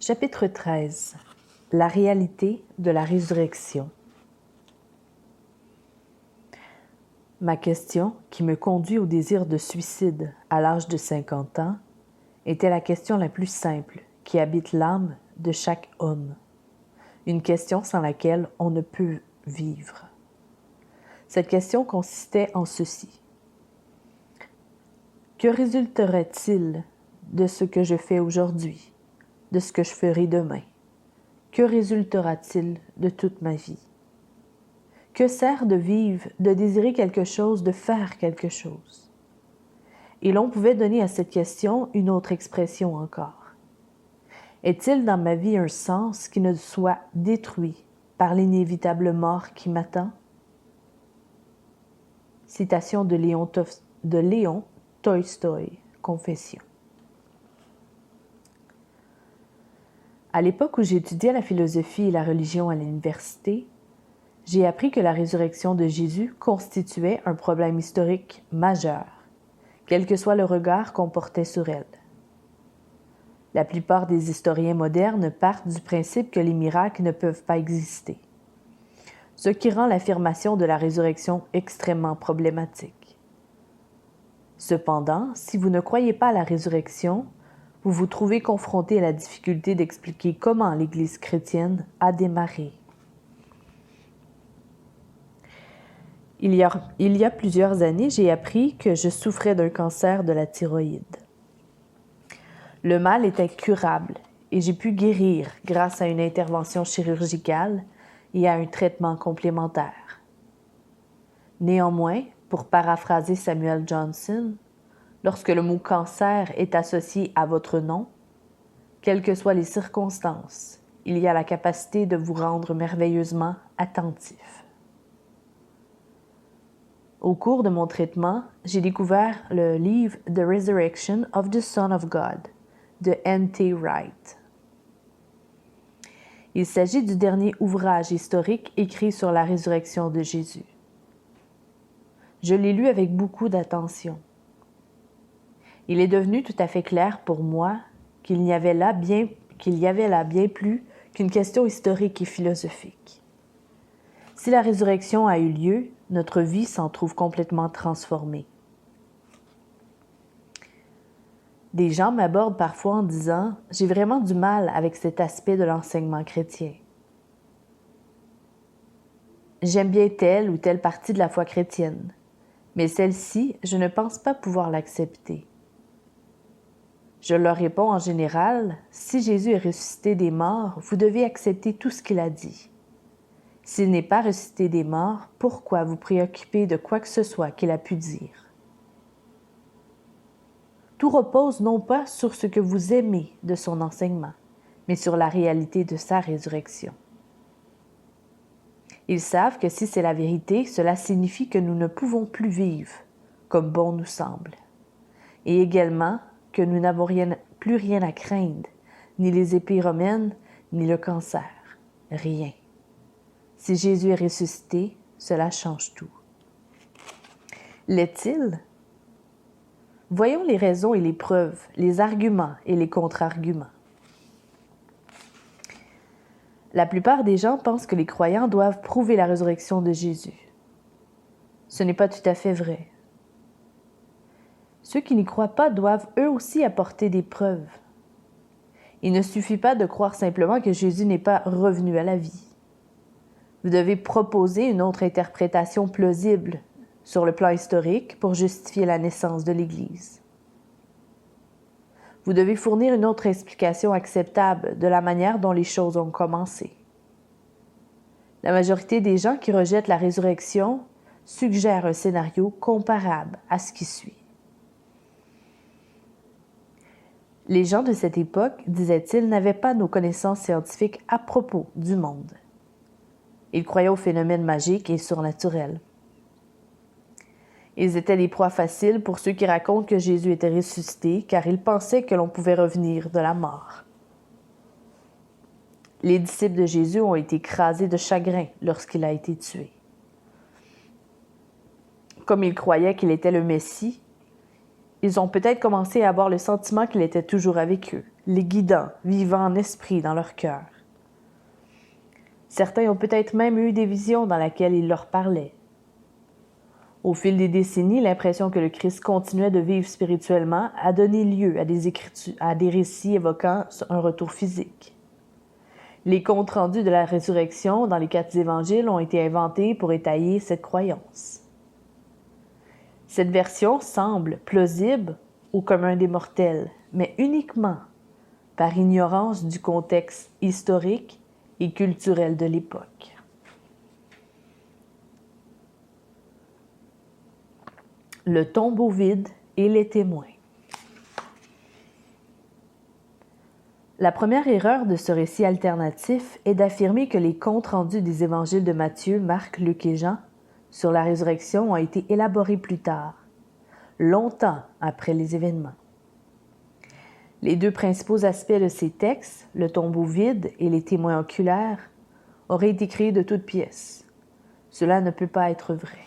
Chapitre 13. La réalité de la résurrection. Ma question, qui me conduit au désir de suicide à l'âge de 50 ans, était la question la plus simple qui habite l'âme de chaque homme. Une question sans laquelle on ne peut vivre. Cette question consistait en ceci. Que résulterait-il de ce que je fais aujourd'hui, de ce que je ferai demain? Que résultera-t-il de toute ma vie? Que sert de vivre, de désirer quelque chose, de faire quelque chose? Et l'on pouvait donner à cette question une autre expression encore. Est-il dans ma vie un sens qui ne soit détruit par l'inévitable mort qui m'attend? Citation de Léon Tolstoï, Confession. À l'époque où j'étudiais la philosophie et la religion à l'université, j'ai appris que la résurrection de Jésus constituait un problème historique majeur, quel que soit le regard qu'on portait sur elle. La plupart des historiens modernes partent du principe que les miracles ne peuvent pas exister, ce qui rend l'affirmation de la résurrection extrêmement problématique. Cependant, si vous ne croyez pas à la résurrection, vous vous trouvez confronté à la difficulté d'expliquer comment l'Église chrétienne a démarré. Il y a plusieurs années, j'ai appris que je souffrais d'un cancer de la thyroïde. Le mal était curable et j'ai pu guérir grâce à une intervention chirurgicale et à un traitement complémentaire. Néanmoins, pour paraphraser Samuel Johnson, lorsque le mot cancer est associé à votre nom, quelles que soient les circonstances, il y a la capacité de vous rendre merveilleusement attentif. Au cours de mon traitement, j'ai découvert le livre The Resurrection of the Son of God de N.T. Wright. Il s'agit du dernier ouvrage historique écrit sur la résurrection de Jésus. Je l'ai lu avec beaucoup d'attention. Il est devenu tout à fait clair pour moi qu'il y avait là bien plus qu'une question historique et philosophique. Si la résurrection a eu lieu, notre vie s'en trouve complètement transformée. Des gens m'abordent parfois en disant « J'ai vraiment du mal avec cet aspect de l'enseignement chrétien. J'aime bien telle ou telle partie de la foi chrétienne, mais celle-ci, je ne pense pas pouvoir l'accepter. » Je leur réponds en général, si Jésus est ressuscité des morts, vous devez accepter tout ce qu'il a dit. S'il n'est pas ressuscité des morts, pourquoi vous préoccuper de quoi que ce soit qu'il a pu dire? Tout repose non pas sur ce que vous aimez de son enseignement, mais sur la réalité de sa résurrection. Ils savent que si c'est la vérité, cela signifie que nous ne pouvons plus vivre comme bon nous semble, et également que nous n'avons plus rien à craindre, ni les épées romaines, ni le cancer, rien. Si Jésus est ressuscité, cela change tout. L'est-il? Voyons les raisons et les preuves, les arguments et les contre-arguments. La plupart des gens pensent que les croyants doivent prouver la résurrection de Jésus. Ce n'est pas tout à fait vrai. Ceux qui n'y croient pas doivent eux aussi apporter des preuves. Il ne suffit pas de croire simplement que Jésus n'est pas revenu à la vie. Vous devez proposer une autre interprétation plausible sur le plan historique pour justifier la naissance de l'Église. Vous devez fournir une autre explication acceptable de la manière dont les choses ont commencé. La majorité des gens qui rejettent la résurrection suggèrent un scénario comparable à ce qui suit. Les gens de cette époque, disait-il, n'avaient pas nos connaissances scientifiques à propos du monde. Ils croyaient aux phénomènes magiques et surnaturels. Ils étaient des proies faciles pour ceux qui racontent que Jésus était ressuscité, car ils pensaient que l'on pouvait revenir de la mort. Les disciples de Jésus ont été écrasés de chagrin lorsqu'il a été tué. Comme ils croyaient qu'il était le Messie, Ils ont peut-être commencé à avoir le sentiment qu'il était toujours avec eux, les guidant, vivant en esprit dans leur cœur. Certains ont peut-être même eu des visions dans lesquelles il leur parlait. Au fil des décennies, l'impression que le Christ continuait de vivre spirituellement a donné lieu à des récits évoquant un retour physique. Les comptes rendus de la résurrection dans les 4 évangiles ont été inventés pour étayer cette croyance. Cette version semble plausible au commun des mortels, mais uniquement par ignorance du contexte historique et culturel de l'époque. Le tombeau vide et les témoins. La première erreur de ce récit alternatif est d'affirmer que les comptes rendus des évangiles de Matthieu, Marc, Luc et Jean sur la résurrection ont été élaborés plus tard, longtemps après les événements. Les 2 principaux aspects de ces textes, le tombeau vide et les témoins oculaires, auraient été créés de toutes pièces. Cela ne peut pas être vrai.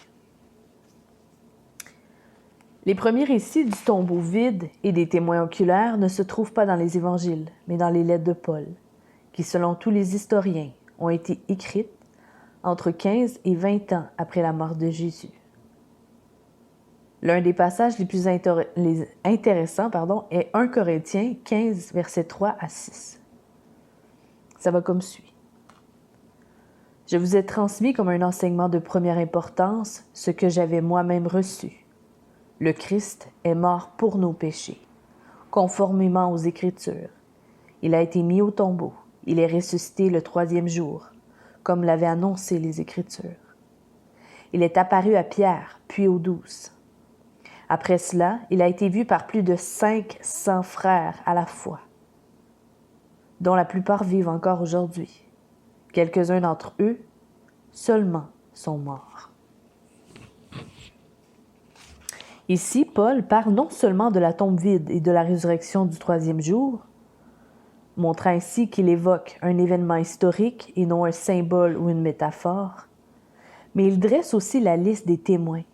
Les premiers récits du tombeau vide et des témoins oculaires ne se trouvent pas dans les évangiles, mais dans les lettres de Paul, qui, selon tous les historiens, ont été écrites entre 15 et 20 ans après la mort de Jésus. L'un des passages les plus intéressants est 1 Corinthiens 15, versets 3 à 6. Ça va comme suit. « Je vous ai transmis comme un enseignement de première importance ce que j'avais moi-même reçu. Le Christ est mort pour nos péchés, conformément aux Écritures. Il a été mis au tombeau. Il est ressuscité le 3e jour, comme l'avaient annoncé les Écritures. Il est apparu à Pierre, puis aux 12. Après cela, il a été vu par plus de 500 frères à la fois, dont la plupart vivent encore aujourd'hui. Quelques-uns d'entre eux seulement sont morts. » Ici, Paul parle non seulement de la tombe vide et de la résurrection du 3e jour, montrant ainsi qu'il évoque un événement historique et non un symbole ou une métaphore, mais il dresse aussi la liste des témoins.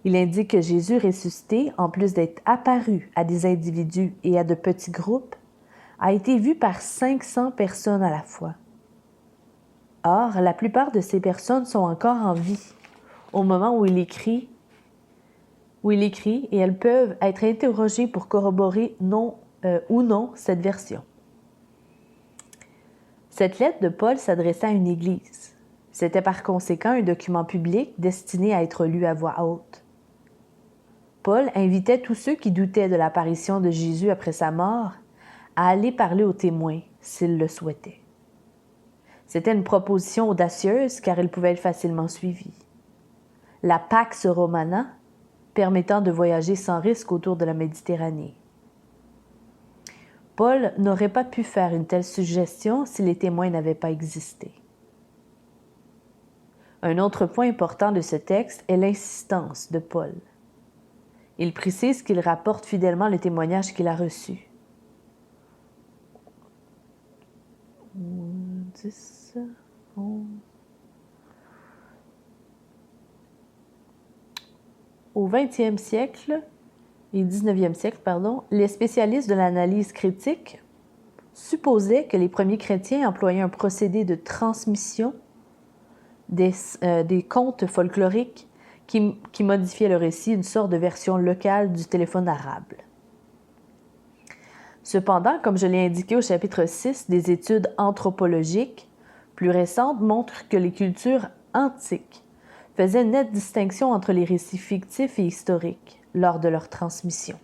Il indique que Jésus ressuscité, en plus d'être apparu à des individus et à de petits groupes, a été vu par 500 personnes à la fois. Or, la plupart de ces personnes sont encore en vie au moment où il écrit et elles peuvent être interrogées pour corroborer ou non cette version. Cette lettre de Paul s'adressait à une église. C'était par conséquent un document public destiné à être lu à voix haute. Paul invitait tous ceux qui doutaient de l'apparition de Jésus après sa mort à aller parler aux témoins s'ils le souhaitaient. C'était une proposition audacieuse car elle pouvait être facilement suivie. La Pax Romana, permettant de voyager sans risque autour de la Méditerranée. Paul n'aurait pas pu faire une telle suggestion si les témoins n'avaient pas existé. Un autre point important de ce texte est l'insistance de Paul. Il précise qu'il rapporte fidèlement le témoignage qu'il a reçu. 10, 11. Au 20e siècle et 19e siècle, les spécialistes de l'analyse critique supposaient que les premiers chrétiens employaient un procédé de transmission des contes folkloriques qui modifiait le récit, une sorte de version locale du téléphone arabe. Cependant, comme je l'ai indiqué au chapitre 6, des études anthropologiques plus récentes montrent que les cultures antiques faisaient une nette distinction entre les récits fictifs et historiques lors de leur transmission.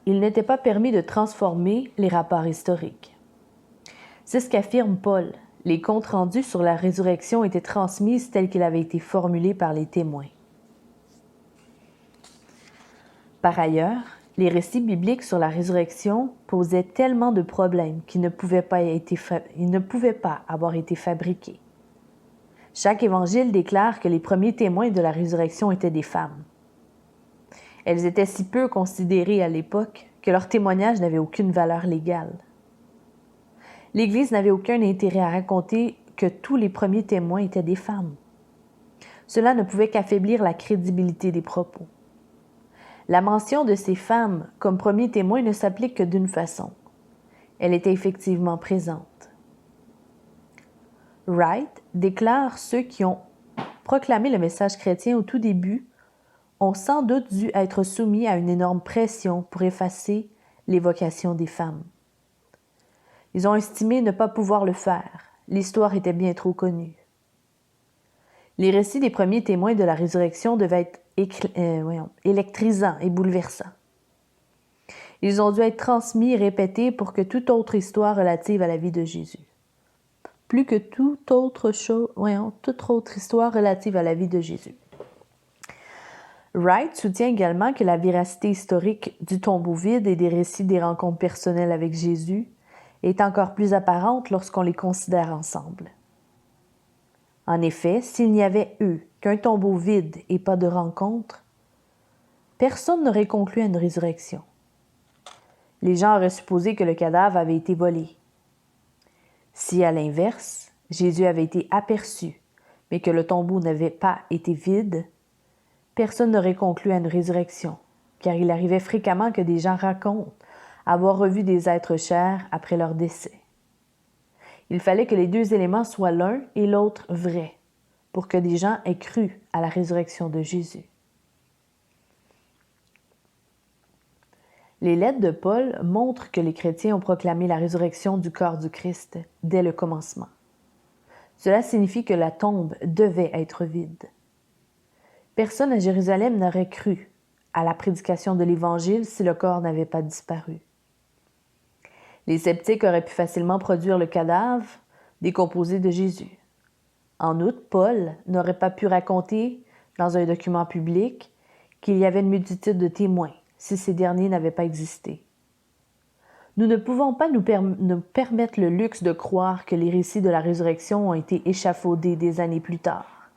Il n'était pas permis de transformer les rapports historiques. C'est ce qu'affirme Paul. Les comptes rendus sur la résurrection étaient transmis tels qu'ils avaient été formulés par les témoins. Par ailleurs, les récits bibliques sur la résurrection posaient tellement de problèmes qu'ils ne pouvaient pas avoir été fabriqués. Chaque évangile déclare que les premiers témoins de la résurrection étaient des femmes. Elles étaient si peu considérées à l'époque que leur témoignage n'avait aucune valeur légale. L'Église n'avait aucun intérêt à raconter que tous les premiers témoins étaient des femmes. cela ne pouvait qu'affaiblir la crédibilité des propos. La mention de ces femmes comme premiers témoins ne s'applique que d'une façon. Elle était effectivement présente. Wright déclare ceux qui ont proclamé le message chrétien au tout début ont sans doute dû être soumis à une énorme pression pour effacer l'évocation des femmes. Ils ont estimé ne pas pouvoir le faire. L'histoire était bien trop connue. Les récits des premiers témoins de la résurrection devaient être électrisants et bouleversants. Ils ont dû être transmis et répétés pour que toute autre histoire relative à la vie de Jésus. Plus que toute autre histoire relative à la vie de Jésus. Wright soutient également que la véracité historique du tombeau vide et des récits des rencontres personnelles avec Jésus est encore plus apparente lorsqu'on les considère ensemble. En effet, s'il n'y avait eu qu'un tombeau vide et pas de rencontre, personne n'aurait conclu à une résurrection. Les gens auraient supposé que le cadavre avait été volé. Si, à l'inverse, Jésus avait été aperçu, mais que le tombeau n'avait pas été vide, personne n'aurait conclu à une résurrection, car il arrivait fréquemment que des gens racontent avoir revu des êtres chers après leur décès. Il fallait que les deux éléments soient l'un et l'autre vrai, pour que des gens aient cru à la résurrection de Jésus. Les lettres de Paul montrent que les chrétiens ont proclamé la résurrection du corps du Christ dès le commencement. Cela signifie que la tombe devait être vide. Personne à Jérusalem n'aurait cru à la prédication de l'Évangile si le corps n'avait pas disparu. Les sceptiques auraient pu facilement produire le cadavre décomposé de Jésus. En outre, Paul n'aurait pas pu raconter dans un document public qu'il y avait une multitude de témoins si ces derniers n'avaient pas existé. Nous ne pouvons pas nous permettre le luxe de croire que les récits de la résurrection ont été échafaudés des années plus tard.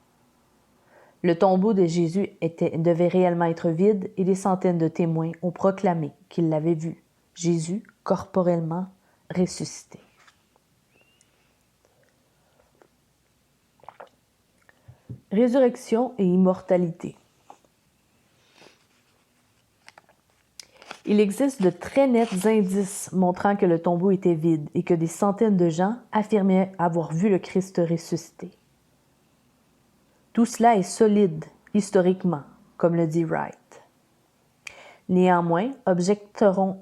Le tombeau de Jésus devait réellement être vide et des centaines de témoins ont proclamé qu'ils l'avaient vu, Jésus corporellement ressuscité. Résurrection et immortalité. Il existe de très nets indices montrant que le tombeau était vide et que des centaines de gens affirmaient avoir vu le Christ ressuscité. Tout cela est solide, historiquement, comme le dit Wright. Néanmoins, objectera-t-on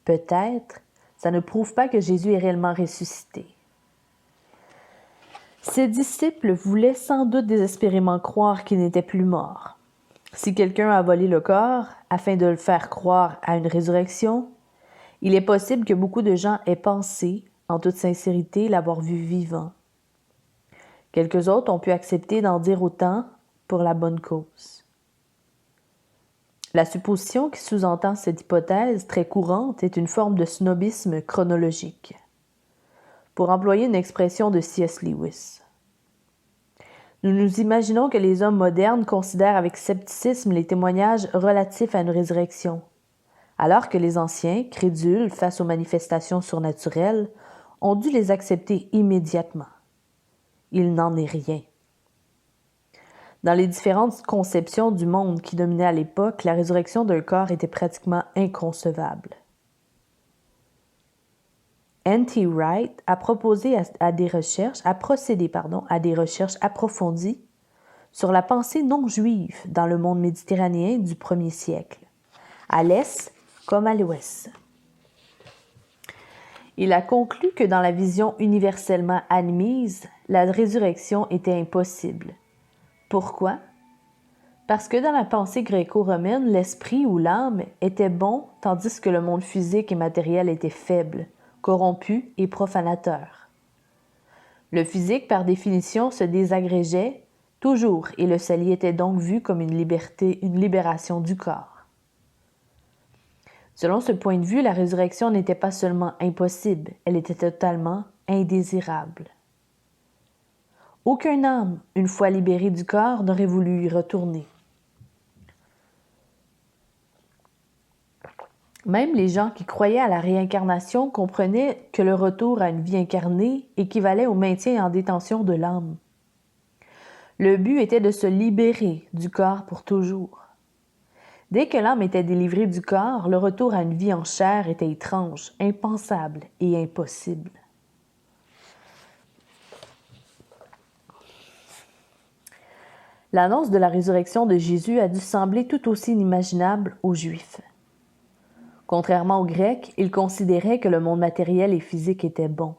peut-être, ça ne prouve pas que Jésus est réellement ressuscité. Ses disciples voulaient sans doute désespérément croire qu'il n'était plus mort. Si quelqu'un a volé le corps afin de le faire croire à une résurrection, il est possible que beaucoup de gens aient pensé, en toute sincérité, l'avoir vu vivant. Quelques autres ont pu accepter d'en dire autant pour la bonne cause. La supposition qui sous-entend cette hypothèse très courante est une forme de snobisme chronologique, pour employer une expression de C.S. Lewis. Nous nous imaginons que les hommes modernes considèrent avec scepticisme les témoignages relatifs à une résurrection, alors que les anciens, crédules face aux manifestations surnaturelles, ont dû les accepter immédiatement. Il n'en est rien. Dans les différentes conceptions du monde qui dominaient à l'époque, la résurrection d'un corps était pratiquement inconcevable. N.T. Wright a procédé à des recherches approfondies sur la pensée non juive dans le monde méditerranéen du 1er siècle, à l'est comme à l'ouest. Il a conclu que dans la vision universellement admise, la résurrection était impossible. Pourquoi? Parce que dans la pensée gréco-romaine, l'esprit ou l'âme était bon, tandis que le monde physique et matériel était faible, corrompu et profanateur. Le physique, par définition, se désagrégeait toujours et le salut était donc vu comme une libération du corps. Selon ce point de vue, la résurrection n'était pas seulement impossible, elle était totalement indésirable. Aucun âme, une fois libérée du corps, n'aurait voulu y retourner. Même les gens qui croyaient à la réincarnation comprenaient que le retour à une vie incarnée équivalait au maintien en détention de l'âme. Le but était de se libérer du corps pour toujours. Dès que l'âme était délivrée du corps, le retour à une vie en chair était étrange, impensable et impossible. L'annonce de la résurrection de Jésus a dû sembler tout aussi inimaginable aux Juifs. Contrairement aux Grecs, ils considéraient que le monde matériel et physique était bon.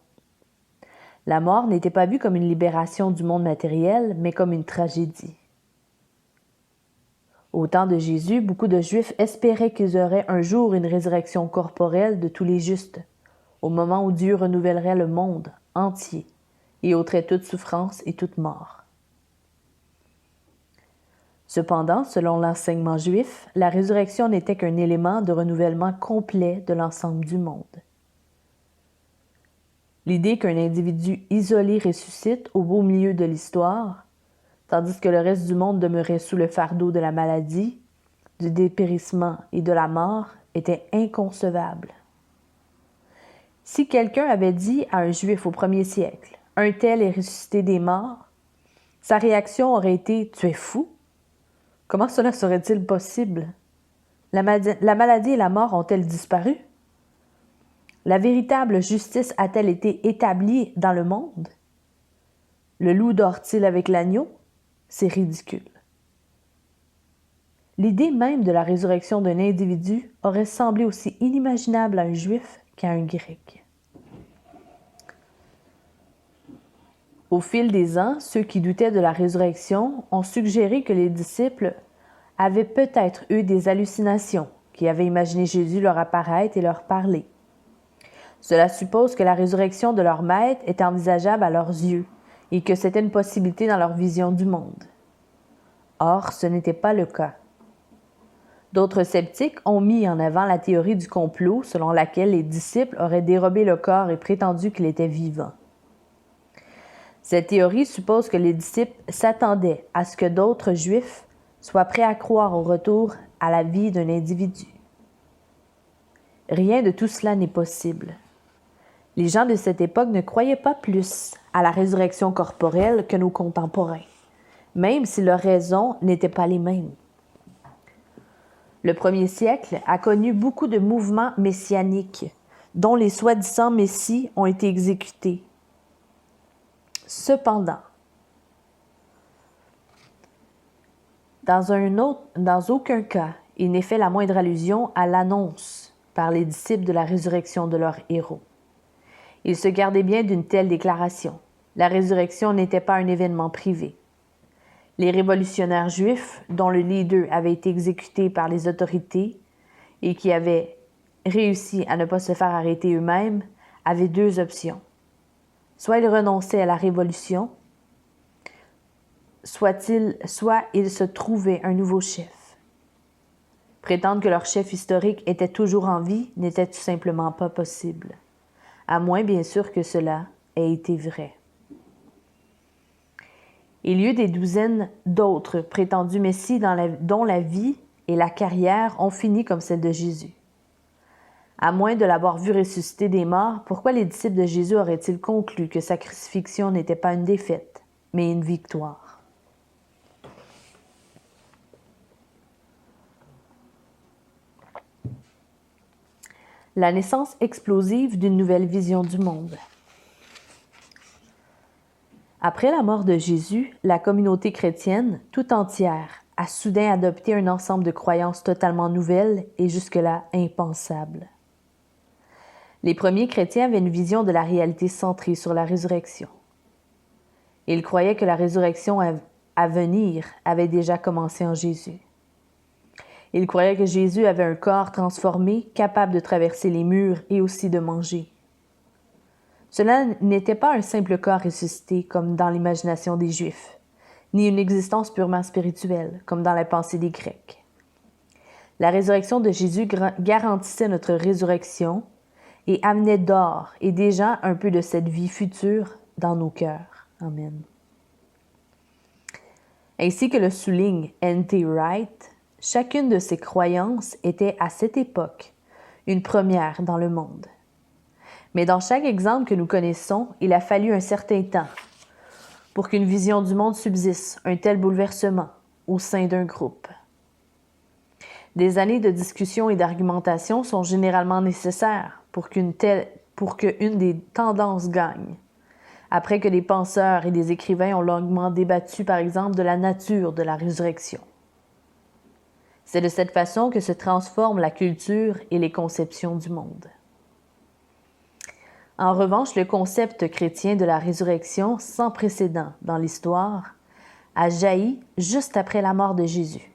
La mort n'était pas vue comme une libération du monde matériel, mais comme une tragédie. Au temps de Jésus, beaucoup de Juifs espéraient qu'ils auraient un jour une résurrection corporelle de tous les justes, au moment où Dieu renouvellerait le monde entier et ôterait toute souffrance et toute mort. Cependant, selon l'enseignement juif, la résurrection n'était qu'un élément de renouvellement complet de l'ensemble du monde. L'idée qu'un individu isolé ressuscite au beau milieu de l'histoire, tandis que le reste du monde demeurait sous le fardeau de la maladie, du dépérissement et de la mort, était inconcevable. Si quelqu'un avait dit à un Juif au 1er siècle « Un tel est ressuscité des morts », sa réaction aurait été « Tu es fou ». Comment cela serait-il possible? La maladie et la mort ont-elles disparu? La véritable justice a-t-elle été établie dans le monde? Le loup dort-il avec l'agneau? C'est ridicule. L'idée même de la résurrection d'un individu aurait semblé aussi inimaginable à un Juif qu'à un Grec. Au fil des ans, ceux qui doutaient de la résurrection ont suggéré que les disciples avaient peut-être eu des hallucinations, qui avaient imaginé Jésus leur apparaître et leur parler. Cela suppose que la résurrection de leur maître était envisageable à leurs yeux et que c'était une possibilité dans leur vision du monde. Or, ce n'était pas le cas. D'autres sceptiques ont mis en avant la théorie du complot selon laquelle les disciples auraient dérobé le corps et prétendu qu'il était vivant. Cette théorie suppose que les disciples s'attendaient à ce que d'autres Juifs soient prêts à croire au retour à la vie d'un individu. Rien de tout cela n'est possible. Les gens de cette époque ne croyaient pas plus à la résurrection corporelle que nos contemporains, même si leurs raisons n'étaient pas les mêmes. Le 1er siècle a connu beaucoup de mouvements messianiques, dont les soi-disant messies ont été exécutés. Cependant, dans aucun cas, il n'est fait la moindre allusion à l'annonce par les disciples de la résurrection de leur héros. Ils se gardaient bien d'une telle déclaration. La résurrection n'était pas un événement privé. Les révolutionnaires juifs, dont le leader avait été exécuté par les autorités et qui avaient réussi à ne pas se faire arrêter eux-mêmes, avaient deux options. Soit ils renonçaient à la révolution, soit ils se trouvaient un nouveau chef. Prétendre que leur chef historique était toujours en vie n'était tout simplement pas possible, à moins bien sûr que cela ait été vrai. Il y eut des douzaines d'autres prétendus messies dont la vie et la carrière ont fini comme celle de Jésus. À moins de l'avoir vu ressusciter des morts, pourquoi les disciples de Jésus auraient-ils conclu que sa crucifixion n'était pas une défaite, mais une victoire? La naissance explosive d'une nouvelle vision du monde. Après la mort de Jésus, la communauté chrétienne, tout entière, a soudain adopté un ensemble de croyances totalement nouvelles et jusque-là impensables. Les premiers chrétiens avaient une vision de la réalité centrée sur la résurrection. Ils croyaient que la résurrection à venir avait déjà commencé en Jésus. Ils croyaient que Jésus avait un corps transformé, capable de traverser les murs et aussi de manger. Cela n'était pas un simple corps ressuscité comme dans l'imagination des Juifs, ni une existence purement spirituelle comme dans la pensée des Grecs. La résurrection de Jésus garantissait notre résurrection et amenait d'or et déjà un peu de cette vie future dans nos cœurs. Amen. Ainsi que le souligne N.T. Wright, chacune de ces croyances était à cette époque une première dans le monde. Mais dans chaque exemple que nous connaissons, il a fallu un certain temps pour qu'une vision du monde subsiste un tel bouleversement au sein d'un groupe. Des années de discussion et d'argumentation sont généralement nécessaires pour qu'une des tendances gagne, après que des penseurs et des écrivains ont longuement débattu, par exemple, de la nature de la résurrection. C'est de cette façon que se transforment la culture et les conceptions du monde. En revanche, le concept chrétien de la résurrection, sans précédent dans l'histoire, a jailli juste après la mort de Jésus,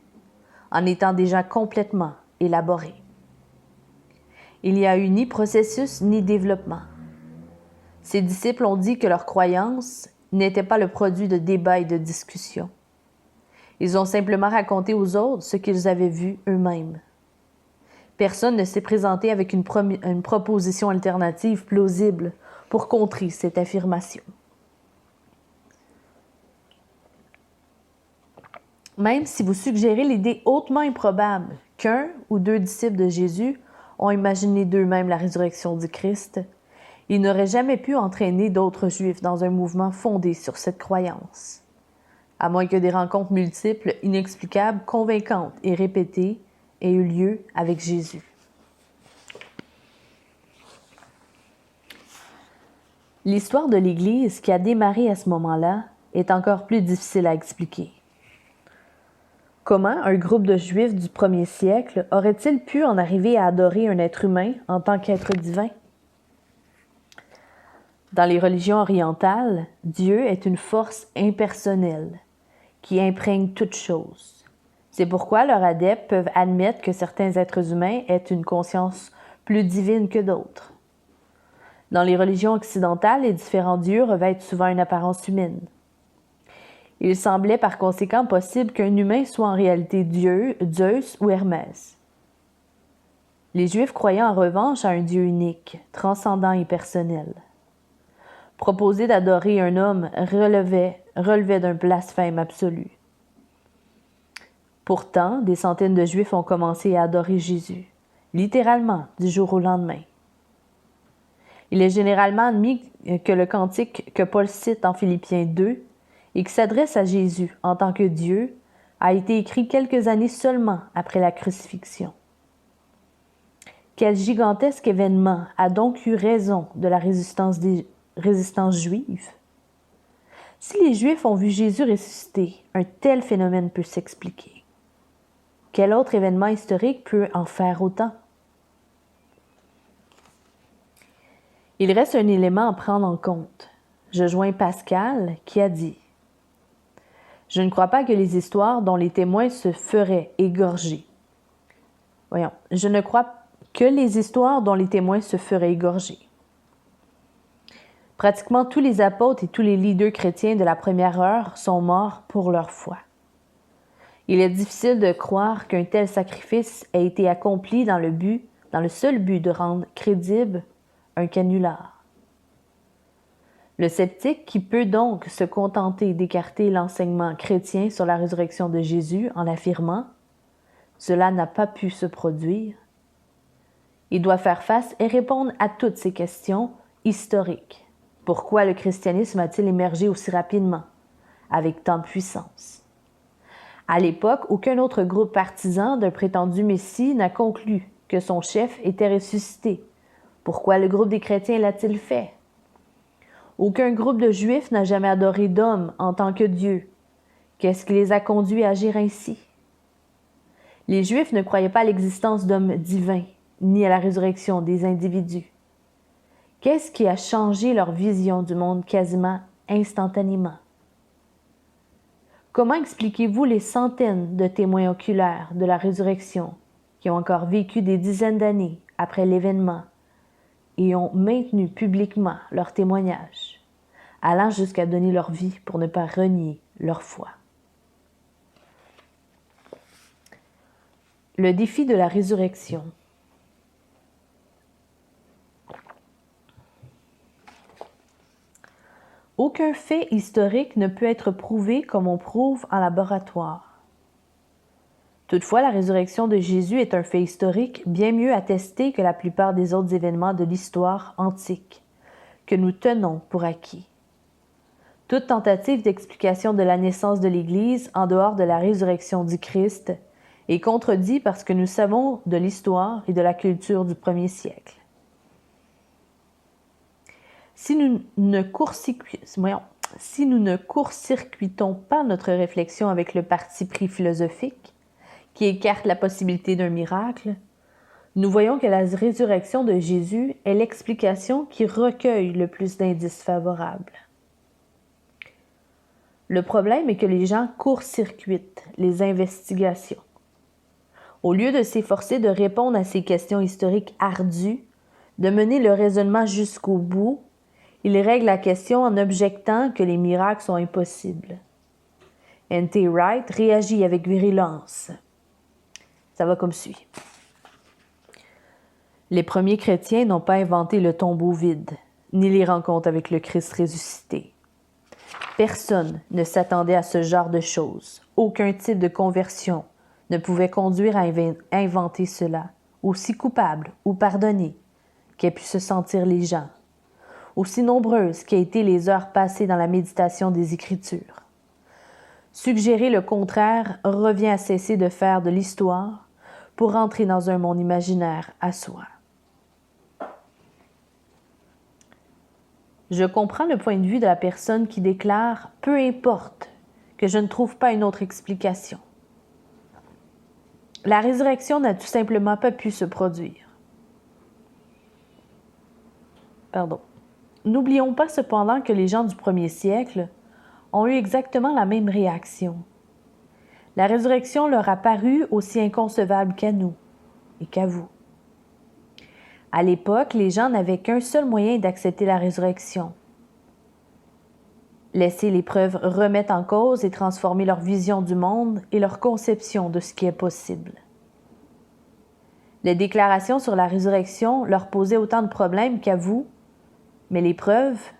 en étant déjà complètement élaboré. Il n'y a eu ni processus ni développement. Ses disciples ont dit que leur croyance n'était pas le produit de débats et de discussions. Ils ont simplement raconté aux autres ce qu'ils avaient vu eux-mêmes. Personne ne s'est présenté avec une proposition alternative plausible pour contrer cette affirmation. Même si vous suggérez l'idée hautement improbable qu'un ou deux disciples de Jésus ont imaginé d'eux-mêmes la résurrection du Christ, ils n'auraient jamais pu entraîner d'autres Juifs dans un mouvement fondé sur cette croyance, à moins que des rencontres multiples, inexplicables, convaincantes et répétées aient eu lieu avec Jésus. L'histoire de l'Église qui a démarré à ce moment-là est encore plus difficile à expliquer. Comment un groupe de Juifs du 1er siècle aurait-il pu en arriver à adorer un être humain en tant qu'être divin? Dans les religions orientales, Dieu est une force impersonnelle qui imprègne toute chose. C'est pourquoi leurs adeptes peuvent admettre que certains êtres humains aient une conscience plus divine que d'autres. Dans les religions occidentales, les différents dieux revêtent souvent une apparence humaine. Il semblait par conséquent possible qu'un humain soit en réalité Dieu, Zeus ou Hermès. Les Juifs croyaient en revanche à un Dieu unique, transcendant et personnel. Proposer d'adorer un homme relevait d'un blasphème absolu. Pourtant, des centaines de Juifs ont commencé à adorer Jésus, littéralement du jour au lendemain. Il est généralement admis que le cantique que Paul cite en Philippiens 2 et qui s'adresse à Jésus en tant que Dieu a été écrit quelques années seulement après la crucifixion. Quel gigantesque événement a donc eu raison de la résistance juive? Si les Juifs ont vu Jésus ressusciter, un tel phénomène peut s'expliquer. Quel autre événement historique peut en faire autant? Il reste un élément à prendre en compte. Je joins Pascal qui a dit « Je ne crois pas que les histoires dont les témoins se feraient égorger. » Je ne crois que les histoires dont les témoins se feraient égorger. Pratiquement tous les apôtres et tous les leaders chrétiens de la première heure sont morts pour leur foi. Il est difficile de croire qu'un tel sacrifice ait été accompli dans le seul but de rendre crédible un canular. Le sceptique, qui peut donc se contenter d'écarter l'enseignement chrétien sur la résurrection de Jésus en affirmant « Cela n'a pas pu se produire », il doit faire face et répondre à toutes ces questions historiques. Pourquoi le christianisme a-t-il émergé aussi rapidement, avec tant de puissance? À l'époque, aucun autre groupe partisan d'un prétendu Messie n'a conclu que son chef était ressuscité. Pourquoi le groupe des chrétiens l'a-t-il fait? Aucun groupe de Juifs n'a jamais adoré d'homme en tant que Dieu. Qu'est-ce qui les a conduits à agir ainsi? Les Juifs ne croyaient pas à l'existence d'hommes divins, ni à la résurrection des individus. Qu'est-ce qui a changé leur vision du monde quasiment instantanément? Comment expliquez-vous les centaines de témoins oculaires de la résurrection qui ont encore vécu des dizaines d'années après l'événement et ont maintenu publiquement leur témoignage, allant jusqu'à donner leur vie pour ne pas renier leur foi? Le défi de la résurrection. Aucun fait historique ne peut être prouvé comme on prouve en laboratoire. Toutefois, la résurrection de Jésus est un fait historique bien mieux attesté que la plupart des autres événements de l'histoire antique, que nous tenons pour acquis. Toute tentative d'explication de la naissance de l'Église en dehors de la résurrection du Christ est contredite par ce que nous savons de l'histoire et de la culture du premier siècle. Si nous ne court-circuitons pas notre réflexion avec le parti pris philosophique, qui écarte la possibilité d'un miracle, nous voyons que la résurrection de Jésus est l'explication qui recueille le plus d'indices favorables. Le problème est que les gens court-circuitent les investigations. Au lieu de s'efforcer de répondre à ces questions historiques ardues, de mener le raisonnement jusqu'au bout, ils règlent la question en objectant que les miracles sont impossibles. N.T. Wright réagit avec virulence. Ça va comme suit. Les premiers chrétiens n'ont pas inventé le tombeau vide, ni les rencontres avec le Christ ressuscité. Personne ne s'attendait à ce genre de choses. Aucun type de conversion ne pouvait conduire à inventer cela, aussi coupable ou pardonné qu'aient pu se sentir les gens, aussi nombreuses qu'aient été les heures passées dans la méditation des Écritures. Suggérer le contraire revient à cesser de faire de l'histoire pour entrer dans un monde imaginaire à soi. Je comprends le point de vue de la personne qui déclare « peu importe que je ne trouve pas une autre explication ». La résurrection n'a tout simplement pas pu se produire. N'oublions pas cependant que les gens du premier siècle ont eu exactement la même réaction. La résurrection leur a paru aussi inconcevable qu'à nous et qu'à vous. À l'époque, les gens n'avaient qu'un seul moyen d'accepter la résurrection. Laisser l'épreuve remettre en cause et transformer leur vision du monde et leur conception de ce qui est possible. Les déclarations sur la résurrection leur posaient autant de problèmes qu'à vous, mais les preuves,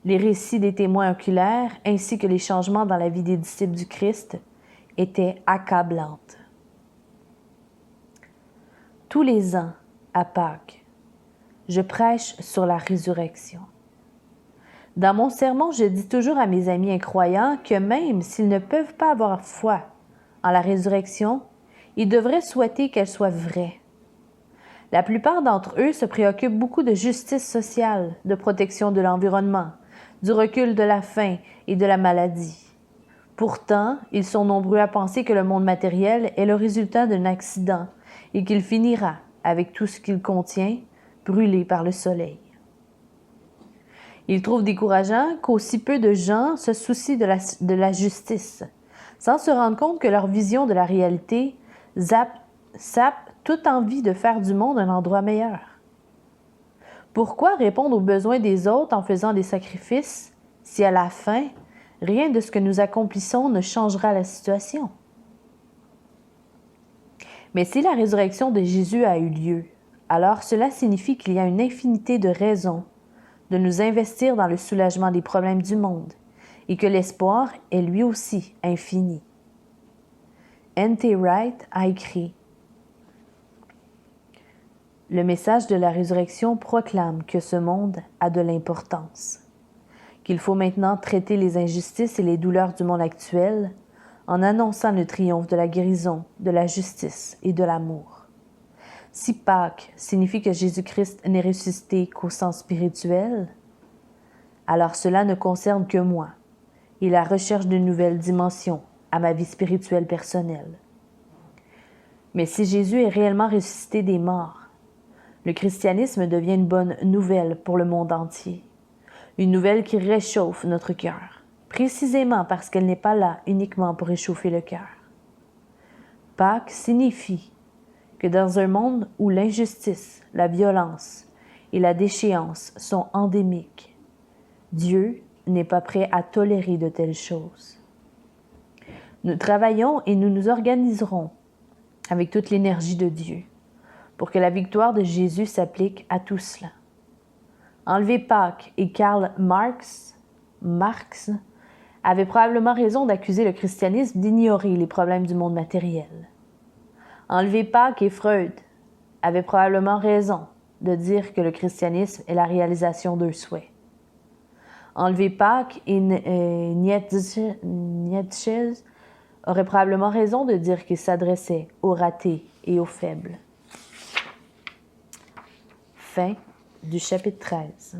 les récits des témoins oculaires ainsi que les changements dans la vie des disciples du Christ étaient accablantes. Tous les ans, à Pâques, je prêche sur la résurrection. Dans mon sermon, je dis toujours à mes amis incroyants que même s'ils ne peuvent pas avoir foi en la résurrection, ils devraient souhaiter qu'elle soit vraie. La plupart d'entre eux se préoccupent beaucoup de justice sociale, de protection de l'environnement, du recul de la faim et de la maladie. Pourtant, ils sont nombreux à penser que le monde matériel est le résultat d'un accident et qu'il finira, avec tout ce qu'il contient, brûlé par le soleil. Ils trouvent décourageant qu'aussi peu de gens se soucient de la justice, sans se rendre compte que leur vision de la réalité sape toute envie de faire du monde un endroit meilleur. Pourquoi répondre aux besoins des autres en faisant des sacrifices si à la fin, rien de ce que nous accomplissons ne changera la situation? Mais si la résurrection de Jésus a eu lieu, alors cela signifie qu'il y a une infinité de raisons de nous investir dans le soulagement des problèmes du monde et que l'espoir est lui aussi infini. N.T. Wright a écrit « Le message de la résurrection proclame que ce monde a de l'importance, qu'il faut maintenant traiter les injustices et les douleurs du monde actuel en annonçant le triomphe de la guérison, de la justice et de l'amour. Si Pâques signifie que Jésus-Christ n'est ressuscité qu'au sens spirituel, alors cela ne concerne que moi et la recherche d'une nouvelle dimension à ma vie spirituelle personnelle. Mais si Jésus est réellement ressuscité des morts, le christianisme devient une bonne nouvelle pour le monde entier, une nouvelle qui réchauffe notre cœur, précisément parce qu'elle n'est pas là uniquement pour réchauffer le cœur. Pâques signifie que dans un monde où l'injustice, la violence et la déchéance sont endémiques, Dieu n'est pas prêt à tolérer de telles choses. Nous travaillons et nous nous organiserons avec toute l'énergie de Dieu pour que la victoire de Jésus s'applique à tout cela. Enlever Pâques et Karl Marx avait probablement raison d'accuser le christianisme d'ignorer les problèmes du monde matériel. Enlever Pâques et Freud avait probablement raison de dire que le christianisme est la réalisation d'un souhait. Enlever Pâques et Nietzsche aurait probablement raison de dire qu'il s'adressait aux ratés et aux faibles. Fin du chapitre 13.